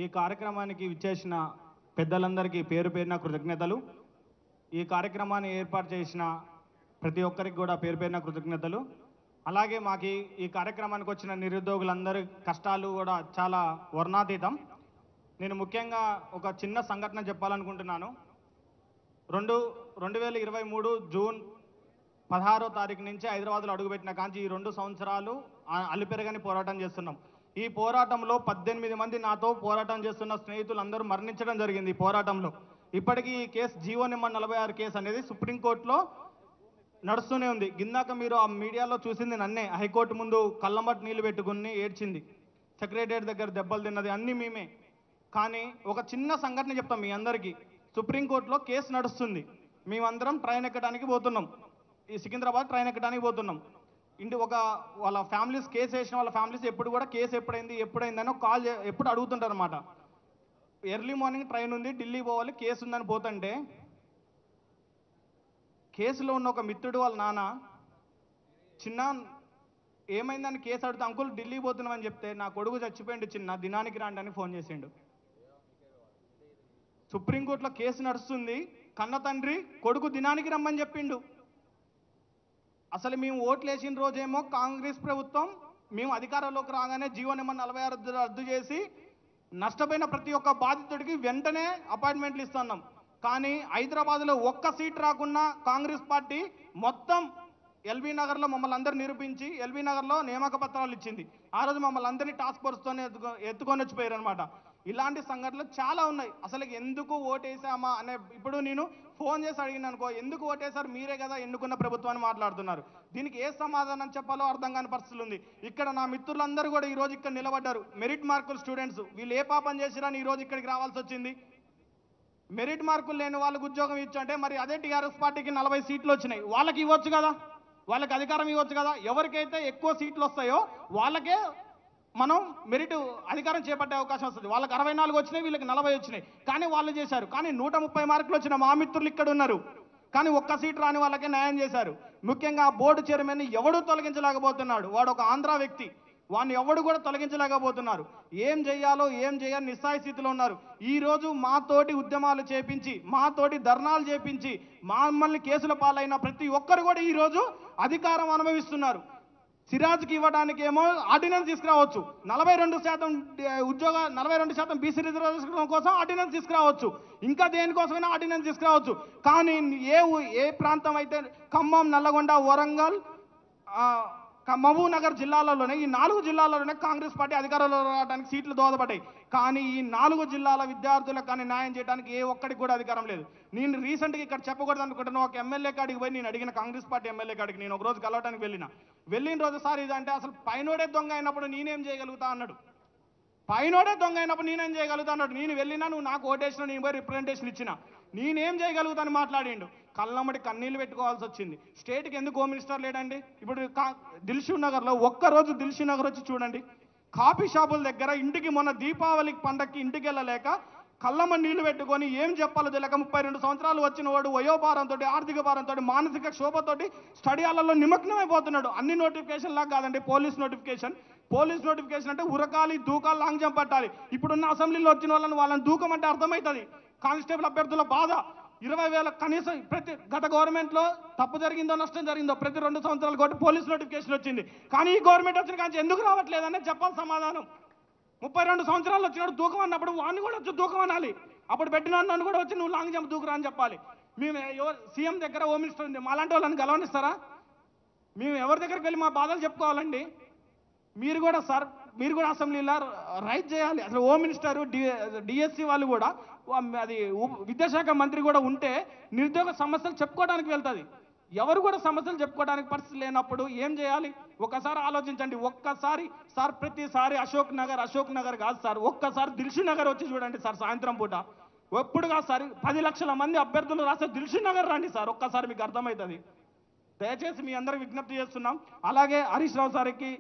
ఈ కార్యక్రమానికి విచ్చేసిన పెద్దలందరికీ పేరు పేరున కృతజ్ఞతలు. ఈ కార్యక్రమాన్ని ఏర్పాటు చేసిన ప్రతి ఒక్కరికి కూడా పేరు పేరున కృతజ్ఞతలు. అలాగే మాకు ఈ కార్యక్రమానికి వచ్చిన నిరుద్యోగులందరి కష్టాలు కూడా చాలా వర్ణాతీతం. నేను ముఖ్యంగా ఒక చిన్న సంఘటన చెప్పాలనుకుంటున్నాను. 2023 జూన్ 16వ తారీఖు నుంచి హైదరాబాద్లో అడుగుపెట్టిన కాంచి ఈ 2 సంవత్సరాలు అలుపెరగని పోరాటం చేస్తున్నాం. ఈ పోరాటంలో 18 మంది నాతో పోరాటం చేస్తున్న స్నేహితులు అందరూ మరణించడం జరిగింది. ఈ పోరాటంలో ఇప్పటికీ ఈ కేసు జీవో నెంబర్ 46 కేసు అనేది సుప్రీంకోర్టులో నడుస్తూనే ఉంది. గిందాక మీరు ఆ మీడియాలో చూసింది నన్నే. హైకోర్టు ముందు కళ్ళమట్టి నీళ్లు పెట్టుకుని ఏడ్చింది, సెక్రటరియట్ దగ్గర దెబ్బలు తిన్నది అన్నీ మేమే. కానీ ఒక చిన్న సంఘటన చెప్తాం మీ అందరికీ. సుప్రీంకోర్టులో కేసు నడుస్తుంది. మేమందరం ట్రైన్ ఎక్కడానికి పోతున్నాం, ఈ సికింద్రాబాద్ ట్రైన్ ఎక్కడానికి పోతున్నాం. వాళ్ళ ఫ్యామిలీస్ కేసు వేసిన వాళ్ళ ఫ్యామిలీస్ ఎప్పుడు కూడా కేసు ఎప్పుడైందని కాల్ ఎప్పుడు అడుగుతుంటారు అనమాట. ఎర్లీ మార్నింగ్ ట్రైన్ ఉంది, ఢిల్లీ పోవాలి, కేసు ఉందని పోతుంటే కేసులో ఉన్న ఒక మిత్రుడు వాళ్ళ నాన్న చిన్న ఏమైందని కేసు అడిగితే అంకుల్ ఢిల్లీ పోతున్నామని చెప్తే నా కొడుకు చచ్చిపోయిండు చిన్న, దినానికి రాండి అని ఫోన్ చేసిండు. సుప్రీంకోర్టులో కేసు నడుస్తుంది, కన్న తండ్రి కొడుకు దినానికి రమ్మని చెప్పిండు. అసలు మేము ఓట్లు వేసిన రోజేమో కాంగ్రెస్ ప్రభుత్వం మేము అధికారంలోకి రాగానే జీవో నెంబర్ 46 రద్దు చేసి నష్టపోయిన ప్రతి ఒక్క బాధితుడికి వెంటనే అపాయింట్మెంట్లు ఇస్తున్నాం. కానీ హైదరాబాద్లో ఒక్క సీట్ రాకుండా కాంగ్రెస్ పార్టీ మొత్తం ఎల్బీ నగర్లో మమ్మల్ని అందరూ నిరూపించి ఎల్బీ నగర్లో నియామక పత్రాలు ఇచ్చింది. ఆ రోజు మమ్మల్ని అందరినీ టాస్క్ ఫోర్స్తోనే ఎత్తుకొని వచ్చిపోయారు అనమాట. ఇలాంటి సంఘటనలు చాలా ఉన్నాయి. అసలు ఎందుకు ఓటేసామా అనే ఇప్పుడు నేను ఫోన్ చేసి అడిగిన అనుకో, ఎందుకు ఓటేశారు మీరే కదా ఎన్నుకున్న ప్రభుత్వాన్ని మాట్లాడుతున్నారు. దీనికి ఏ సమాధానం చెప్పాలో అర్థం కాని పరిస్థితులు ఉంది. ఇక్కడ నా మిత్రులందరూ కూడా ఈ రోజు ఇక్కడ నిలబడ్డారు. మెరిట్ మార్కులు స్టూడెంట్స్, వీళ్ళు ఏ పాపం చేసిరని ఈ రోజు ఇక్కడికి రావాల్సి వచ్చింది. మెరిట్ మార్కులు లేని వాళ్ళకు ఉద్యోగం ఇచ్చంటే మరి అదే టీఆర్ఎస్ పార్టీకి 40 సీట్లు వచ్చినాయి, వాళ్ళకి ఇవ్వచ్చు కదా, వాళ్ళకి అధికారం ఇవ్వచ్చు కదా. ఎవరికైతే ఎక్కువ సీట్లు వస్తాయో వాళ్ళకే మనం మెరిట్ అధికారం చేపట్టే అవకాశం వస్తుంది. వాళ్ళకి 64 వచ్చినాయి, వీళ్ళకి 40 వచ్చినాయి. కానీ వాళ్ళు చేశారు. కానీ 130 మార్కులు వచ్చిన మా మిత్రులు ఇక్కడ ఉన్నారు, కానీ ఒక్క సీట్ రాని వాళ్ళకే న్యాయం చేశారు. ముఖ్యంగా బోర్డు చైర్మన్ ఎవడూ తొలగించలేకపోతున్నాడు. వాడు ఒక ఆంధ్ర వ్యక్తి, వాడిని ఎవడు కూడా తొలగించలేకపోతున్నారు. ఏం చేయాలో ఏం చేయాలి నిస్సాయ స్థితిలో ఉన్నారు. ఈరోజు మాతోటి ఉద్యమాలు చేపించి, మాతోటి ధర్నాలు చేపించి, మమ్మల్ని కేసుల పాలైన ప్రతి ఒక్కరు కూడా ఈరోజు అధికారం అనుభవిస్తున్నారు. సిరాజ్కి ఇవ్వడానికి ఏమో ఆర్డినెన్స్ తీసుకురావచ్చు, 42% బీసీ రిజర్వేషన్ కోసం ఆర్డినెన్స్ తీసుకురావచ్చు, ఇంకా దేనికోసమైనా ఆర్డినెన్స్ తీసుకురావచ్చు. కానీ ఏ ప్రాంతం అయితే ఖమ్మం, నల్లగొండ, వరంగల్, మహబూబ్ నగర్ జిల్లాలలోనే ఈ 4 జిల్లాలలోనే కాంగ్రెస్ పార్టీ అధికారంలో రావడానికి సీట్లు దోహదపడ్డాయి. కానీ ఈ 4 జిల్లాల విద్యార్థులకు కానీ న్యాయం చేయడానికి ఏ ఒక్కడికి కూడా అధికారం లేదు. నేను రీసెంట్గా ఇక్కడ చెప్పకూడదు అనుకుంటున్నా, ఒక ఎమ్మెల్యే కాడికి పోయి నేను అడిగిన, కాంగ్రెస్ పార్టీ ఎమ్మెల్యే కాడికి నేను ఒక రోజు కలవడానికి వెళ్ళిన రోజు సార్ ఇదంటే అసలు పైనోడే దొంగ అయినప్పుడు నేనేం చేయగలుగుతా అన్నాడు. పైనోడే దొంగ అయినప్పుడు నేనేం చేయగలుగుతా అన్నాడు. నేను వెళ్ళినా, నువ్వు నాకు ఓటేసిన, నేను పోయి రిప్రజెంటేషన్ ఇచ్చిన, నేనేం చేయగలుగుతాను మాట్లాడిండు. కళ్ళమ్మటి కన్నీళ్ళు పెట్టుకోవాల్సి వచ్చింది. స్టేట్కి ఎందుకు హోమ్ మినిస్టర్ లేడండి? ఇప్పుడు దిల్షుక్ నగర్లో ఒక్కరోజు దిల్షుక్ నగర్ వచ్చి చూడండి, కాఫీ షాపుల దగ్గర ఇంటికి మొన్న దీపావళి పండగకి ఇంటికి వెళ్ళలేక కళ్ళమ్మ నీళ్లు పెట్టుకొని ఏం చెప్పాలో తెలియక 32 సంవత్సరాలు వచ్చిన వాడు వయోభారంతో, ఆర్థిక భారంతో, మానసిక క్షోభతోటి స్టడీ హాల్లో నిమగ్నమైపోతున్నాడు. అన్ని నోటిఫికేషన్ లాగా కాదండి, పోలీస్ నోటిఫికేషన్ అంటే ఉరకాలి, దూకాలి, లాంగ్ జంప్ పట్టాలి. ఇప్పుడున్న అసెంబ్లీలో వచ్చిన వాళ్ళని దూకమంటే అర్థమవుతుంది. కానిస్టేబుల్ అభ్యర్థుల బాధ 20,000 కనీసం గత గవర్నమెంట్లో తప్పు జరిగిందో నష్టం జరిగిందో ప్రతి 2 సంవత్సరాలు కొట్టి పోలీస్ నోటిఫికేషన్ వచ్చింది. కానీ ఈ గవర్నమెంట్ వచ్చిన కానీ ఎందుకు రావట్లేదని చెప్పాలి సమాధానం. 32 సంవత్సరాలు వచ్చినాడు దూకం అన్నప్పుడు వాడిని కూడా వచ్చి దూకం అనాలి. అప్పుడు పెట్టిన నన్ను కూడా వచ్చి నువ్వు లాంగ్ జంప్ దూకురా అని చెప్పాలి. మేము సీఎం దగ్గర హోమ్ మినిస్టర్ ఉంది, మాలాంటి వాళ్ళని గెలవనిస్తారా? మేము ఎవరి దగ్గరికి వెళ్ళి మా బాధలు చెప్పుకోవాలండి? మీరు కూడా అసెంబ్లీలో రైట్ చేయాలి. అసలు హోమ్ మినిస్టర్, డిఎస్సి వాళ్ళు కూడా, అది విద్యాశాఖ మంత్రి కూడా ఉంటే నిరుద్యోగ సమస్యలు చెప్పుకోవడానికి వెళ్తుంది. ఎవరు కూడా సమస్యలు చెప్పుకోవడానికి పరిస్థితి లేనప్పుడు ఏం చేయాలి? ఒక్కసారి ఆలోచించండి. ఒక్కసారి సార్, ప్రతిసారి అశోక్ నగర్ కాదు సార్, ఒక్కసారి దిల్షుక్ నగర్ వచ్చి చూడండి సార్. సాయంత్రం పూట ఎప్పుడు కాదు సార్, 10 లక్షల మంది అభ్యర్థులు రాసే దిల్షుక్ నగర్ రండి సార్, ఒక్కసారి మీకు అర్థమవుతుంది. దయచేసి మీ అందరికి విజ్ఞప్తి చేస్తున్నాం. అలాగే హరీష్ రావు సార్కి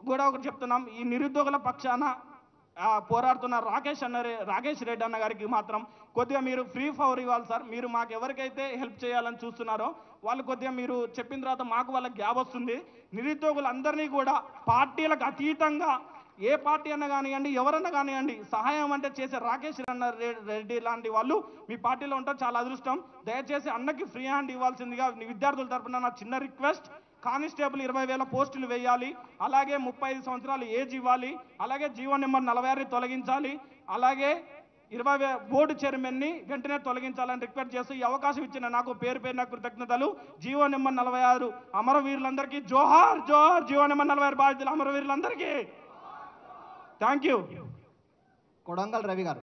కూడా ఒకటి చెప్తున్నాం, ఈ నిరుద్యోగుల పక్షాన పోరాడుతున్న రాకేష్ రెడ్డి అన్న గారికి మాత్రం కొద్దిగా మీరు ఫ్రీ ఫవర్ ఇవ్వాలి సార్. మీరు మాకు ఎవరికైతే హెల్ప్ చేయాలని చూస్తున్నారో వాళ్ళు కొద్దిగా మీరు చెప్పిన తర్వాత మాకు వాళ్ళకి గ్యాప్ వస్తుంది. నిరుద్యోగులందరినీ కూడా పార్టీలకు అతీతంగా ఏ పార్టీ అన్నా కానివ్వండి, ఎవరన్నా కానివ్వండి, సహాయం అంటే చేసే రాకేష్ రెడ్డి లాంటి వాళ్ళు మీ పార్టీలో ఉంటారు, చాలా అదృష్టం. దయచేసి అన్నకి ఫ్రీ హ్యాండ్ ఇవ్వాల్సిందిగా విద్యార్థుల తరపున నా చిన్న రిక్వెస్ట్. కానిస్టేబుల్ 20,000 పోస్టులు వేయాలి, అలాగే 35 సంవత్సరాలు ఏజ్ ఇవ్వాలి, అలాగే జీవో నెంబర్ 46 తొలగించాలి, అలాగే 20 బోర్డు చైర్మన్ని వెంటనే తొలగించాలని రిక్వెస్ట్ చేస్తూ ఈ అవకాశం ఇచ్చిన నాకు పేరు పేరున కృతజ్ఞతలు. జీవో నెంబర్ 46 అమరవీరులందరికీ జోహార్ జోహార్. జీవో నెంబర్ 46 బాధితులు అమరవీరులందరికీ థ్యాంక్ యూ. కొడంగల్ రవి గారు.